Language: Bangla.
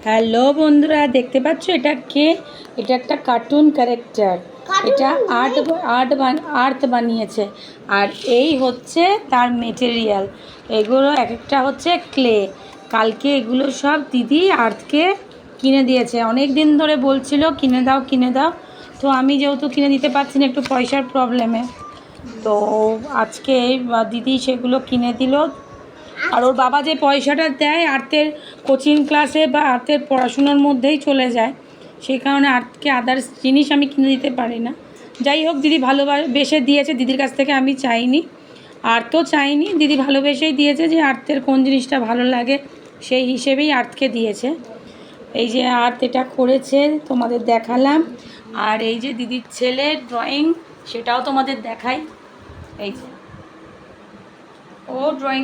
হ্যালো বন্ধুরা, দেখতে পাচ্ছ এটা কে? এটা একটা কার্টুন ক্যারেক্টার। এটা আর্ট বানিয়েছে। আর এই হচ্ছে তার মেটেরিয়াল। এগুলো এক একটা হচ্ছে ক্লে। কালকে এগুলো সব দিদি আর্টকে কিনে দিয়েছে। অনেক দিন ধরে বলছিল কিনে দাও কিনে দাও, তো আমি যেহেতু কিনে দিতে পারছি না, একটু পয়সার প্রবলেমে, তো আজকে দিদি সেগুলো কিনে দিল। আর ওর বাবা যে পয়সাটা দেয় আর্টের কোচিং ক্লাসে বা আর্টের পড়াশুনোর মধ্যেই চলে যায়, সেই কারণে আর্টকে আদার্স জিনিস আমি কিনে দিতে পারি না। যাই হোক, দিদি ভালোবেসে দিয়েছে, দিদির কাছ থেকে আমি চাইনি, আর তো চাইনি, দিদি ভালোবেসেই দিয়েছে যে আর্টের কোন জিনিসটা ভালো লাগে সেই হিসেবেই আর্টকে দিয়েছে। এই যে আর্ট এটা করেছে তোমাদের দেখালাম। আর এই যে দিদির ছেলের ড্রয়িং, সেটাও তোমাদের দেখাই। এই যে ও ড্রয়িং